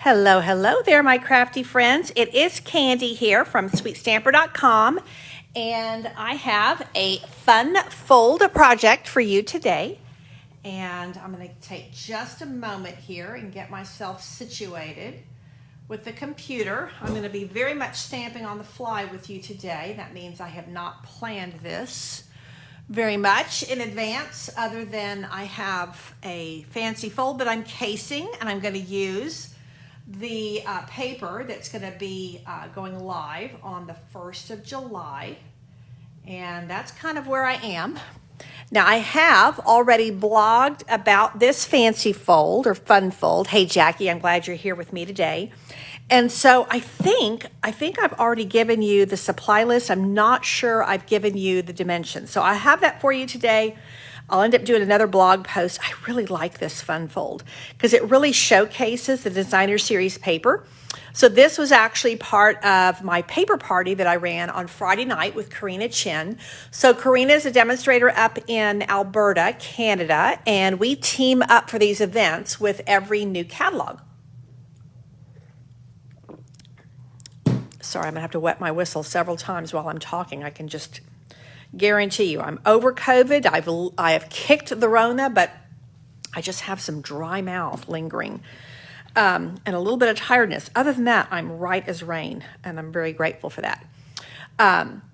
Hello, hello there, my crafty friends. It is Candy here from sweetstamper.com, and I have a fun fold project for you today. And I'm going to take just a moment here and get myself situated with the computer. I'm going to be very much stamping on the fly with you today. That means I have not planned this very much in advance, other than I have a fancy fold that I'm casing, and I'm going to use the paper that's going to be going live on the 1st of July. And that's kind of where I am. Now, I have already blogged about this fancy fold or fun fold. Hey, Jackie, I'm glad you're here with me today. And so I think I've already given you the supply list. I'm not sure I've given you the dimensions. So I have that for you today. I'll end up doing another blog post. I really like this fun fold because it really showcases the designer series paper. So this was actually part of my paper party that I ran on Friday night with Karina Chin. So Karina is a demonstrator up in Alberta, Canada, and we team up for these events with every new catalog. Sorry, I'm gonna have to wet my whistle several times while I'm talking. I can just guarantee you I'm over COVID. I have kicked the Rona, but I just have some dry mouth lingering and a little bit of tiredness. Other than that, I'm right as rain, and I'm very grateful for that.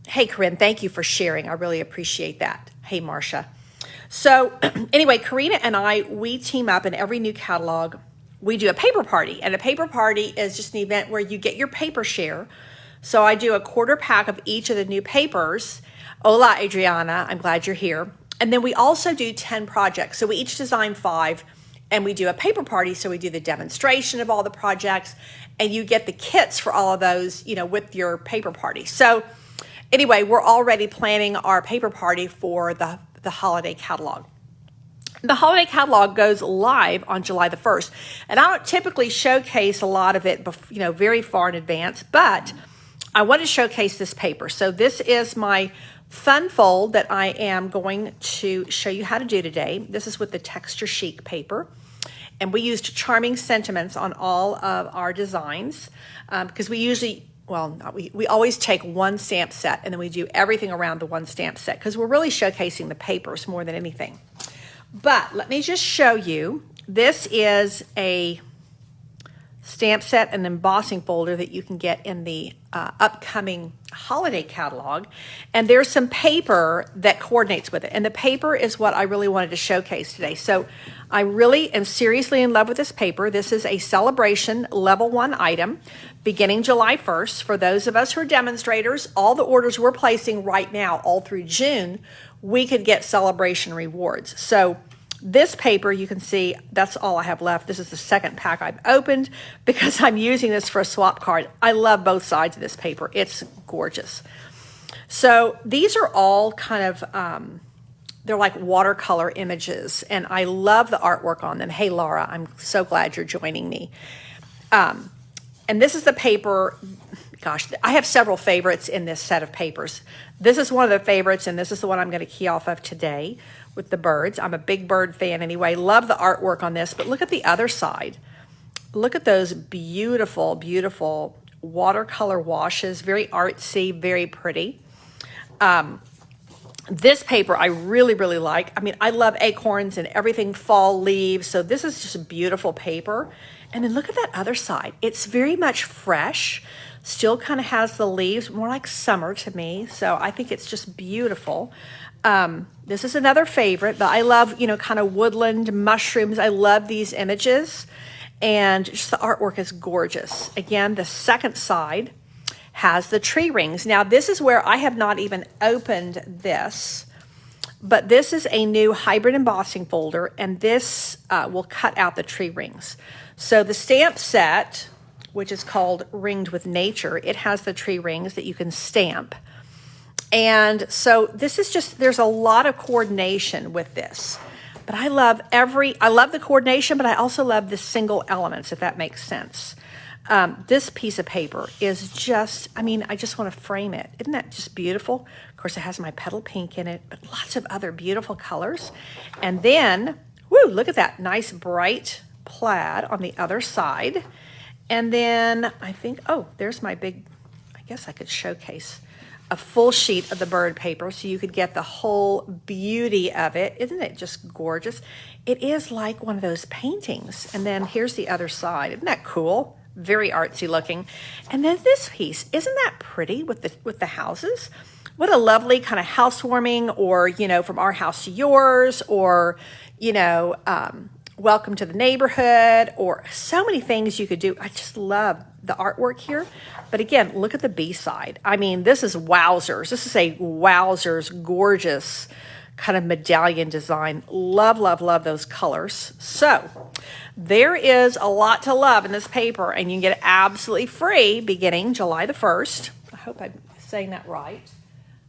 Hey, Corinne, thank you for sharing. I really appreciate that. Hey, Marcia. So anyway, Karina and we team up in every new catalog. We do a paper party, and a paper party is just an event where you get your paper share. So I do a quarter pack of each of the new papers. Hola, Adriana, I'm glad you're here. And then we also do 10 projects. So we each design 5, and we do a paper party. So we do the demonstration of all the projects, and you get the kits for all of those, with your paper party. So anyway, we're already planning our paper party for the holiday catalog. The holiday catalog goes live on July the 1st, and I don't typically showcase a lot of it, very far in advance, but I want to showcase this paper. So this is my fun fold that I am going to show you how to do today. This is with the Texture Chic paper, and we used Charming Sentiments on all of our designs because we usually, we always take one stamp set, and then we do everything around the one stamp set because we're really showcasing the papers more than anything. But let me just show you. This is a stamp set and embossing folder that you can get in the upcoming holiday catalog. And there's some paper that coordinates with it. And the paper is what I really wanted to showcase today. So I really am seriously in love with this paper. This is a Sale-a-bration level 1 item beginning July 1st. For those of us who are demonstrators, all the orders we're placing right now, all through June, we could get Sale-a-bration rewards. So this paper, you can see, that's all I have left. This is the second pack I've opened because I'm using this for a swap card. I love both sides of this paper. It's gorgeous. So these are all kind of, they're like watercolor images, and I love the artwork on them. Hey, Laura, I'm so glad you're joining me. And this is the paper. Gosh, I have several favorites in this set of papers. This is one of the favorites, and this is the one I'm going to key off of today with the birds. I'm a big bird fan anyway. Love the artwork on this, but look at the other side. Look at those beautiful, beautiful watercolor washes. Very artsy, very pretty. This paper I really, really like. I mean, I love acorns and everything fall leaves, so this is just a beautiful paper. And then look at that other side. It's very much fresh. Still kind of has the leaves, more like summer to me. So I think it's just beautiful. This is another favorite, but I love, kind of woodland mushrooms. I love these images, and just the artwork is gorgeous. Again, the second side has the tree rings. Now, this is where I have not even opened this, but this is a new hybrid embossing folder, and this will cut out the tree rings. So the stamp set, which is called Ringed with Nature, it has the tree rings that you can stamp. And so this is just, there's a lot of coordination with this. But I love the coordination, but I also love the single elements, if that makes sense. This piece of paper is just, I just want to frame it. Isn't that just beautiful? Of course, it has my petal pink in it, but lots of other beautiful colors. And then, woo, look at that nice bright plaid on the other side. And then I think, oh, there's my big, I guess I could showcase a full sheet of the bird paper so you could get the whole beauty of it. Isn't it just gorgeous? It is like one of those paintings. And then here's the other side. Isn't that cool? Very artsy looking. And then this piece, isn't that pretty with the houses? What a lovely kind of housewarming, or, you know, from our house to yours, or, you know, welcome to the neighborhood, or so many things you could do. I just love the artwork here. But again, look at the B side. I mean, this is wowzers. This is a wowzers, gorgeous kind of medallion design. Love, love, love those colors. So there is a lot to love in this paper, and you can get it absolutely free beginning July the 1st. I hope I'm saying that right.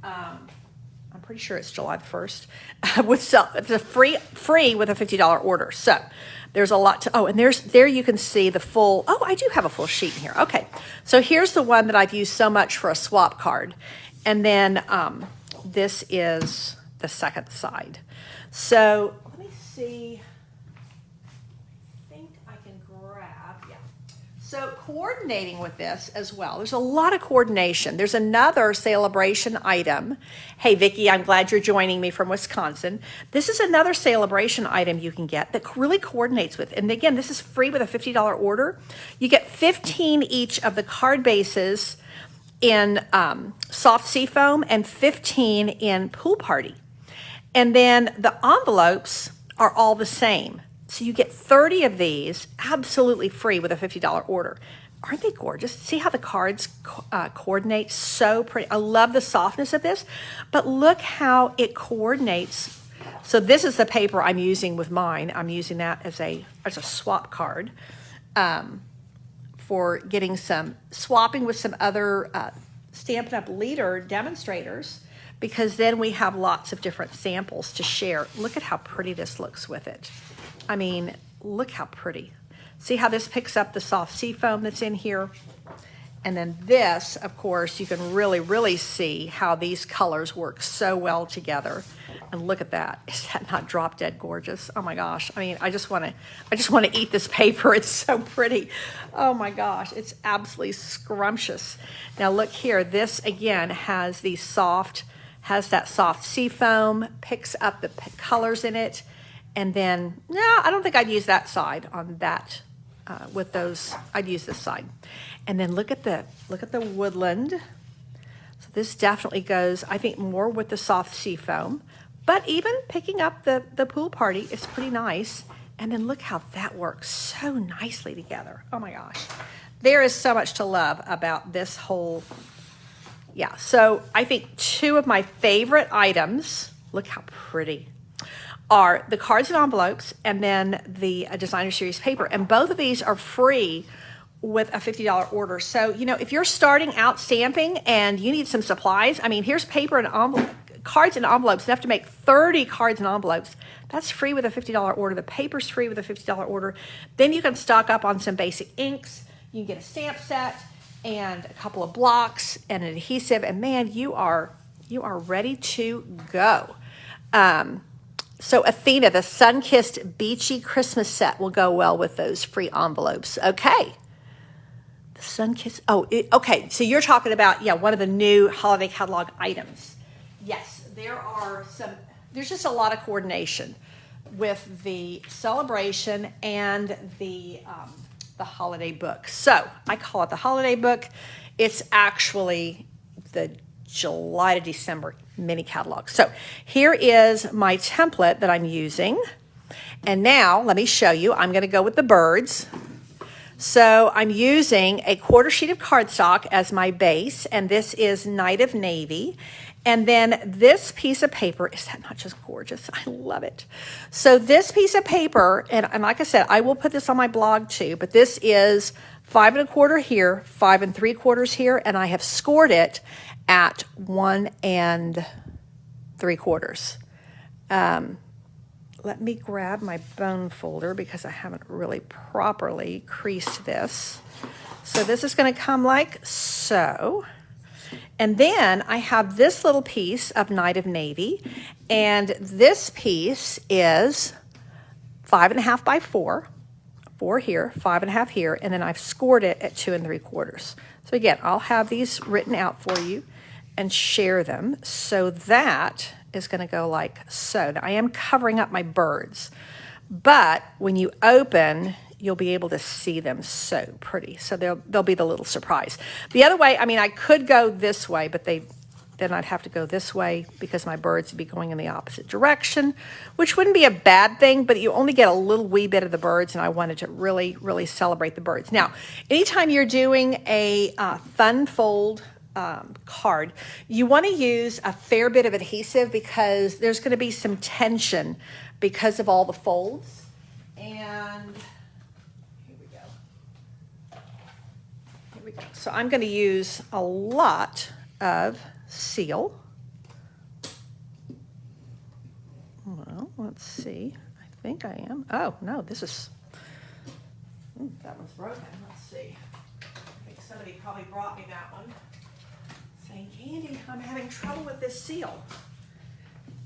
I'm pretty sure it's July the 1st. It's a free with a $50 order. So there's a lot to, oh, and there you can see the full, oh, I do have a full sheet here. Okay, so here's the one that I've used so much for a swap card. And then this is the second side. So let me see. I think I can grab, yeah. So coordinating with this as well, there's a lot of coordination. There's another Sale-a-bration item. Hey, Vicki, I'm glad you're joining me from Wisconsin. This is another Sale-a-bration item you can get that really coordinates with. And again, this is free with a $50 order. You get 15 each of the card bases in soft seafoam and 15 in pool party. And then the envelopes are all the same. So you get 30 of these absolutely free with a $50 order. Aren't they gorgeous? See how the cards coordinate so pretty. I love the softness of this, but look how it coordinates. So this is the paper I'm using with mine. I'm using that as a swap card for getting some swapping with some other Stampin' Up! Leader demonstrators, because then we have lots of different samples to share. Look at how pretty this looks with it. I mean, look how pretty. See how this picks up the soft seafoam that's in here? And then this, of course, you can really, really see how these colors work so well together. And look at that. Is that not drop dead gorgeous? Oh my gosh. I mean, I just want to eat this paper. It's so pretty. Oh my gosh. It's absolutely scrumptious. Now look here. This again has that soft seafoam, picks up the colors in it. And then, no, I don't think I'd use that side on that with those. I'd use this side. And then look at the woodland. So this definitely goes, I think, more with the soft seafoam. But even picking up the pool party is pretty nice. And then look how that works so nicely together. Oh my gosh. There is so much to love about this whole, yeah. So I think two of my favorite items, look how pretty, are the cards and envelopes, and then the designer series paper. And both of these are free with a $50 order. So, you know, if you're starting out stamping and you need some supplies, I mean, here's paper and cards and envelopes. You have to make 30 cards and envelopes. That's free with a $50 order. The paper's free with a $50 order. Then you can stock up on some basic inks. You can get a stamp set and a couple of blocks and an adhesive. And man, you are ready to go. So Athena, the sun-kissed beachy Christmas set will go well with those free envelopes. Okay. The sun-kissed, okay. So you're talking about, yeah, one of the new holiday catalog items. Yes, there's just a lot of coordination with the Sale-a-bration and the holiday book. So I call it the holiday book. It's actually the July to December mini catalog. So here is my template that I'm using. And now let me show you. I'm going to go with the birds. So I'm using a quarter sheet of cardstock as my base, and this is Night of Navy. And then this piece of paper, is that not just gorgeous? I love it. So this piece of paper, and like I said, I will put this on my blog too, but this is 5 1/4 here, 5 3/4 here, and I have scored it at 1 3/4. Let me grab my bone folder because I haven't really properly creased this. So this is going to come like so. And then I have this little piece of Night of Navy, and this piece is 5 1/2 by 4 4 here, 5.5 here, and then I've scored it at 2 3/4. So again, I'll have these written out for you and share them. So that is going to go like so. Now I am covering up my birds, but when you open, you'll be able to see them so pretty. So they'll be the little surprise. The other way, I mean, I could go this way, but then I'd have to go this way because my birds would be going in the opposite direction, which wouldn't be a bad thing, but you only get a little wee bit of the birds, and I wanted to really, really celebrate the birds. Now, anytime you're doing a fun fold card, you want to use a fair bit of adhesive because there's going to be some tension because of all the folds. And here we go. Here we go. So I'm going to use a lot of seal. Well, let's see. I think I am. Oh, no, this is, that one's broken. Let's see. I think somebody probably brought me that one saying, Candy, I'm having trouble with this seal.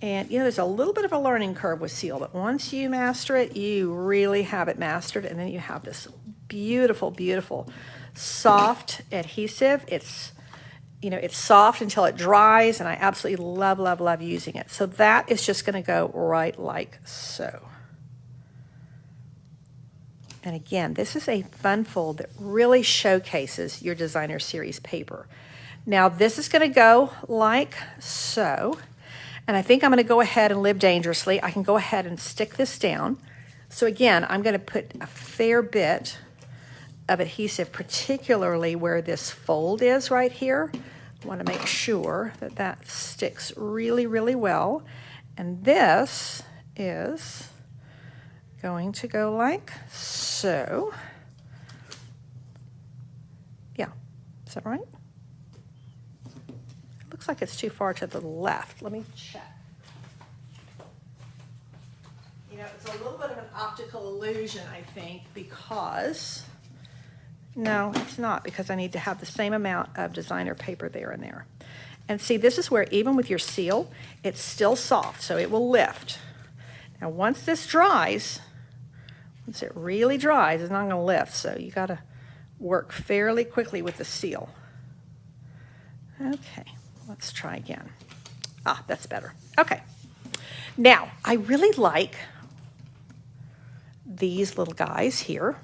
And, you know, there's a little bit of a learning curve with seal, but once you master it, you really have it mastered, and then you have this beautiful, beautiful, soft adhesive. It's, you know, it's soft until it dries, and I absolutely love, love, love using it. So that is just going to go right like so. And again, this is a fun fold that really showcases your designer series paper. Now this is going to go like so. And I think I'm going to go ahead and live dangerously. I can go ahead and stick this down. So again, I'm going to put a fair bit of adhesive, particularly where this fold is right here. I want to make sure that that sticks really, really well. And this is going to go like so. Yeah, is that right? It looks like it's too far to the left. Let me check. You know, it's a little bit of an optical illusion, I think, because no, it's not, because I need to have the same amount of designer paper there and there. And see, this is where even with your seal, it's still soft, so it will lift. Now, once this dries, once it really dries, it's not going to lift, so you got to work fairly quickly with the seal. Okay, let's try again. Ah, that's better. Okay. Now, I really like these little guys here.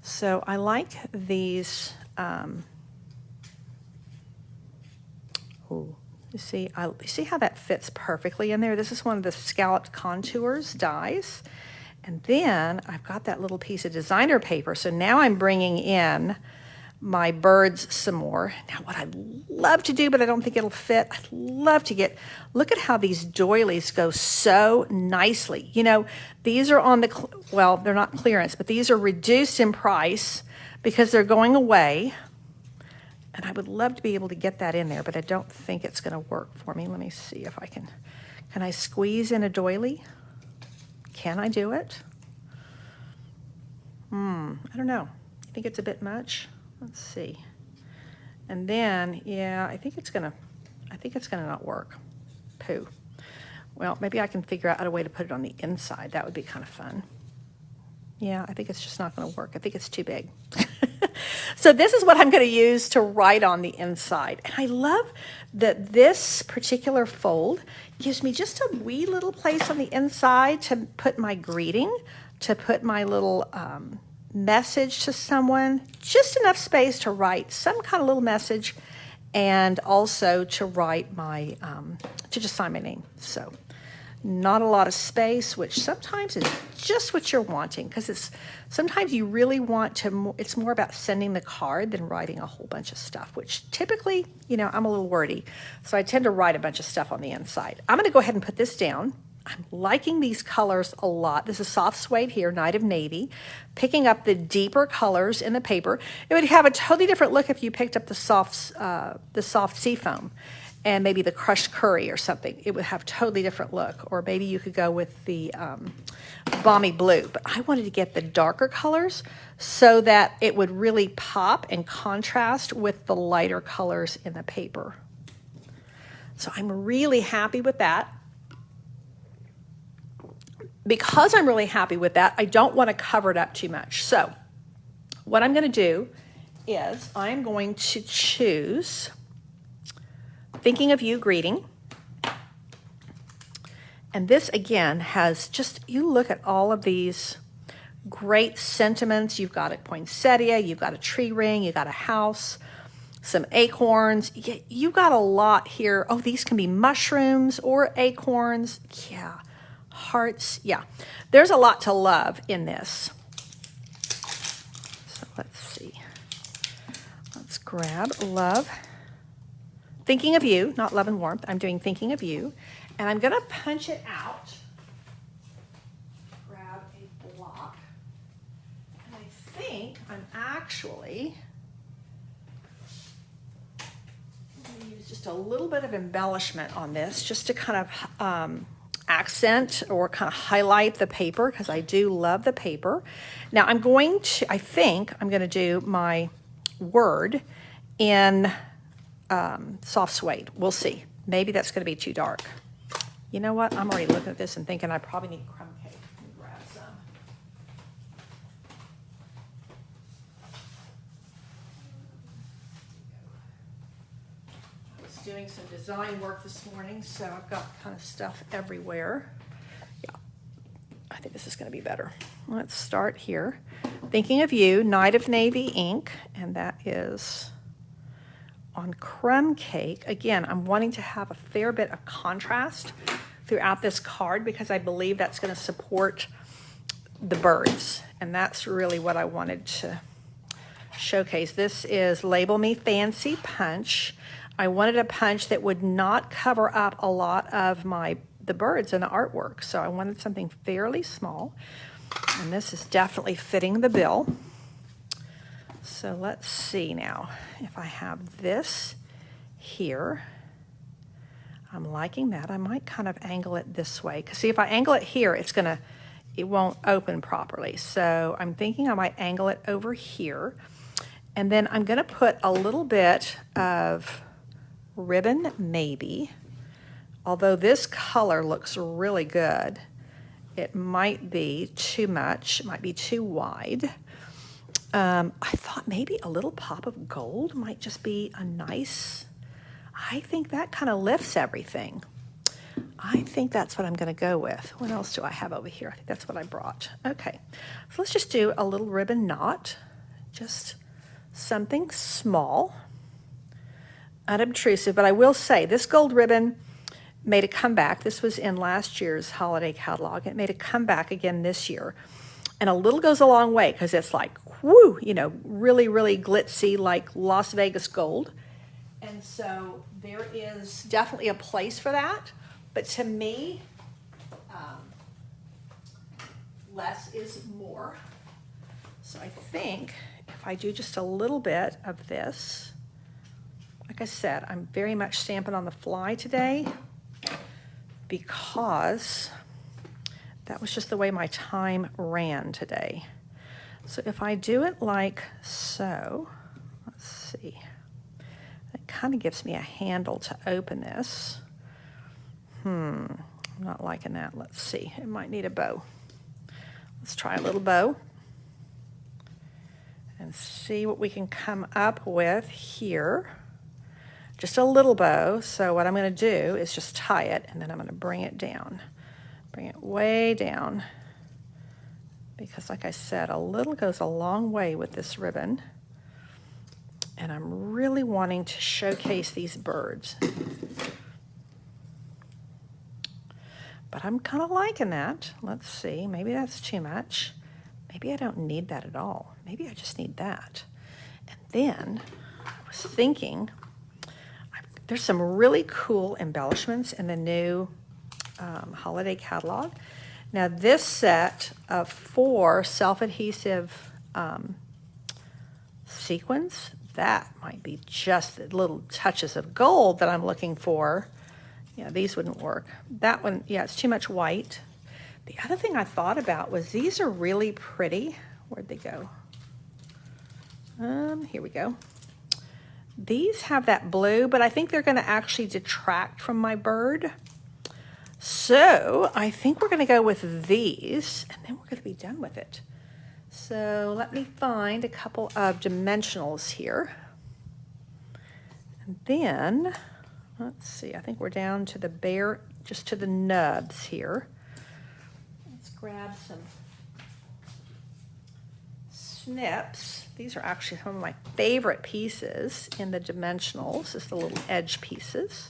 So I like these, you see how that fits perfectly in there? This is one of the scalloped contours dies. And then I've got that little piece of designer paper. So now I'm bringing in my birds some more. Now what I'd love to do, but I don't think it'll fit, I'd love to get, look at how these doilies go so nicely. You know, these are on the, well, they're not clearance, but these are reduced in price because they're going away. And I would love to be able to get that in there, but I don't think it's going to work for me. Let me see if I can I squeeze in a doily? Can I do it? I don't know. You think it's a bit much? Let's see. And then, yeah, I think it's gonna not work. Pooh. Well, maybe I can figure out a way to put it on the inside. That would be kind of fun. Yeah, I think it's just not gonna work. I think it's too big. So this is what I'm gonna use to write on the inside. And I love that this particular fold gives me just a wee little place on the inside to put my greeting, to put my little message to someone, just enough space to write some kind of little message, and also to write my, to just sign my name. So not a lot of space, which sometimes is just what you're wanting, because it's, sometimes you really want to, it's more about sending the card than writing a whole bunch of stuff, which typically, you know, I'm a little wordy, so I tend to write a bunch of stuff on the inside. I'm gonna go ahead and put this down. I'm liking these colors a lot. This is soft suede here, Night of Navy. Picking up the deeper colors in the paper. It would have a totally different look if you picked up the soft seafoam and maybe the crushed curry or something. It would have a totally different look. Or maybe you could go with the balmy blue. But I wanted to get the darker colors so that it would really pop and contrast with the lighter colors in the paper. So I'm really happy with that. because I'm really happy with that, I don't want to cover it up too much. So what I'm going to do is I'm going to choose Thinking of You Greeting. And this again has just, you look at all of these great sentiments. You've got a poinsettia, you've got a tree ring, you've got a house, some acorns. You've got a lot here. Oh, these can be mushrooms or acorns. Yeah, hearts. Yeah, there's a lot to love in this. So let's see. Let's grab Love. Thinking of You, not Love and Warmth. I'm doing Thinking of You. And I'm going to punch it out. Grab a block. And I think I'm actually going to use just a little bit of embellishment on this just to kind of accent or kind of highlight the paper, because I do love the paper. Now I'm going to, I think I'm going to do my word in soft suede. We'll see. Maybe that's going to be too dark. You know what? I'm already looking at this and thinking I probably need crumb cake. Let me grab some. I was doing some design work this morning, so I've got kind of stuff everywhere. Yeah, I think this is going to be better. Let's start here. Thinking of You, Night of Navy ink, and that is on crumb cake. Again, I'm wanting to have a fair bit of contrast throughout this card because I believe that's going to support the birds, and that's really what I wanted to showcase. This is Label Me Fancy Punch. I wanted a punch that would not cover up a lot of the birds and the artwork, so I wanted something fairly small, and this is definitely fitting the bill. So let's see now if I have this here. I'm liking that. I might kind of angle it this way, because see, if I angle it here, it won't open properly. So I'm thinking I might angle it over here, and then I'm going to put a little bit of ribbon, maybe. Although this color looks really good, it might be too much. It might be too wide. I thought maybe a little pop of gold might just be a nice, I think that kind of lifts everything. I think that's what I'm going to go with. What else do I have over here? I think that's what I brought. Okay, so let's just do a little ribbon knot, just something small, unobtrusive. But I will say this gold ribbon made a comeback. This was in last year's holiday catalog. It made a comeback again this year. And a little goes a long way, because it's like, whoo, you know, really, really glitzy, like Las Vegas gold. And so there is definitely a place for that. But to me, less is more. So I think if I do just a little bit of this, like I said, I'm very much stamping on the fly today, because that was just the way my time ran today. So if I do it like so, let's see, it kind of gives me a handle to open this. I'm not liking that. Let's see, it might need a bow. Let's try a little bow and see what we can come up with here. Just a little bow. So what I'm going to do is just tie it, and then I'm going to bring it down. Bring it way down, because like I said, a little goes a long way with this ribbon, and I'm really wanting to showcase these birds. But I'm kind of liking that. Let's see, maybe that's too much. Maybe I don't need that at all. Maybe I just need that. And then I was thinking, there's some really cool embellishments in the new holiday catalog. Now this set of 4 self-adhesive sequins, that might be just the little touches of gold that I'm looking for. Yeah, these wouldn't work. That one, yeah, it's too much white. The other thing I thought about was these are really pretty. Where'd they go? Here we go. These have that blue, but I think they're going to actually detract from my bird. So I think we're going to go with these, and then we're going to be done with it. So let me find a couple of dimensionals here. And then, let's see, I think we're down to the bare, just to the nubs here. Let's grab some snips. These are actually some of my favorite pieces in the dimensionals, is the little edge pieces.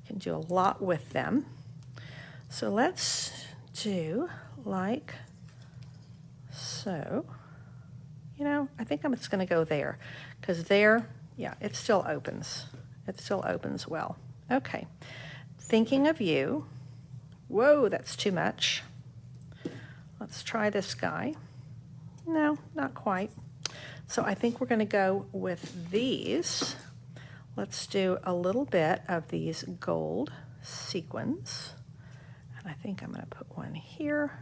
You can do a lot with them. So let's do like so. You know, I think I'm just going to go there, because there, yeah, it still opens. It still opens well. Okay. Thinking of you. Whoa, that's too much. Let's try this guy. No, not quite. So I think we're going to go with these. Let's do a little bit of these gold sequins. And I think I'm going to put one here.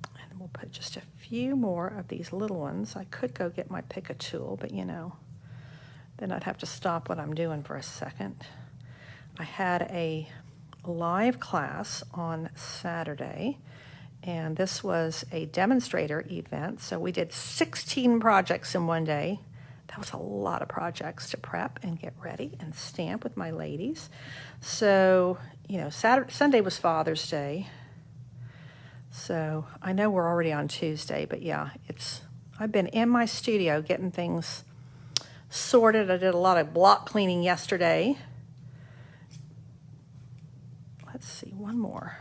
And we'll put just a few more of these little ones. I could go get my pick a tool, but you know, then I'd have to stop what I'm doing for a second. I had a live class on Saturday, and this was a demonstrator event. So we did 16 projects in one day. That was a lot of projects to prep and get ready and stamp with my ladies. So, you know, Sunday was Father's Day. So I know we're already on Tuesday, but yeah, I've been in my studio getting things sorted. I did a lot of block cleaning yesterday. Let's see, one more.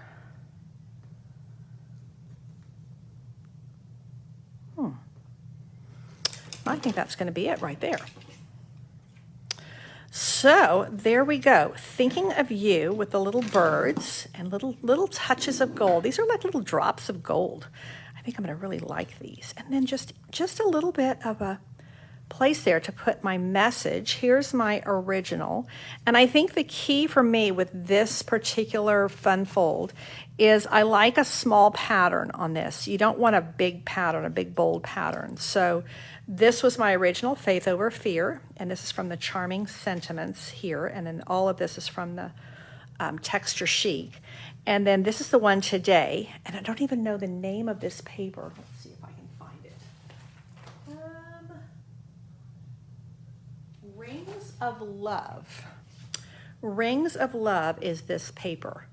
I think that's going to be it right there. So there we go. Thinking of you with the little birds and little touches of gold. These are like little drops of gold. I think I'm going to really like these. And then just a little bit of a place there to put my message. Here's my original. And I think the key for me with this particular fun fold is I like a small pattern on this. You don't want a big pattern, a big bold pattern. So this was my original, Faith Over Fear, and this is from the Charming Sentiments here, and then all of this is from the Texture Chic. And then this is the one today, and I don't even know the name of this paper. Let's see if I can find it. Rings of Love. Rings of Love is this paper.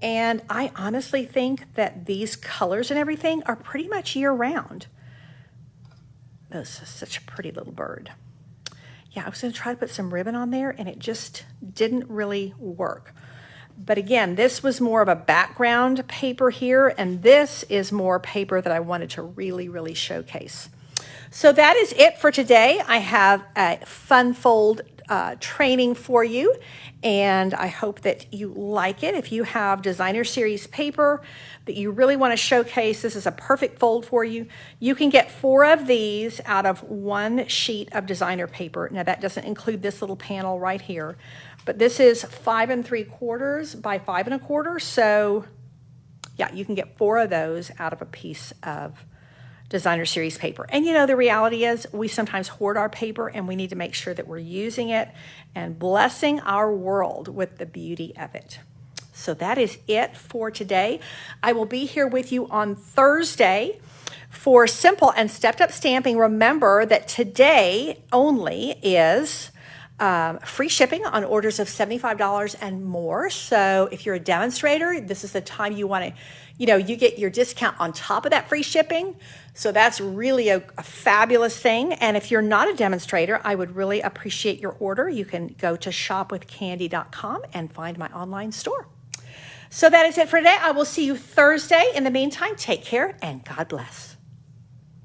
And I honestly think that these colors and everything are pretty much year-round. This is such a pretty little bird. Yeah, I was going to try to put some ribbon on there, and it just didn't really work. But again, this was more of a background paper here, and this is more paper that I wanted to really, really showcase. So that is it for today. I have a fun fold training for you, and I hope that you like it. If you have designer series paper that you really want to showcase, this is a perfect fold for you. You can get 4 of these out of 1 sheet of designer paper. Now that doesn't include this little panel right here, but this is 5 3/4 by 5 1/4. So yeah, you can get 4 of those out of a piece of designer series paper. And you know, the reality is we sometimes hoard our paper, and we need to make sure that we're using it and blessing our world with the beauty of it. So that is it for today. I will be here with you on Thursday for Simple and Stepped Up Stamping. Remember that today only is free shipping on orders of $75 and more. So if you're a demonstrator, this is the time you want to, you know, you get your discount on top of that free shipping. So that's really a fabulous thing. And if you're not a demonstrator, I would really appreciate your order. You can go to shopwithcandy.com and find my online store. So that is it for today. I will see you Thursday. In the meantime, take care and God bless.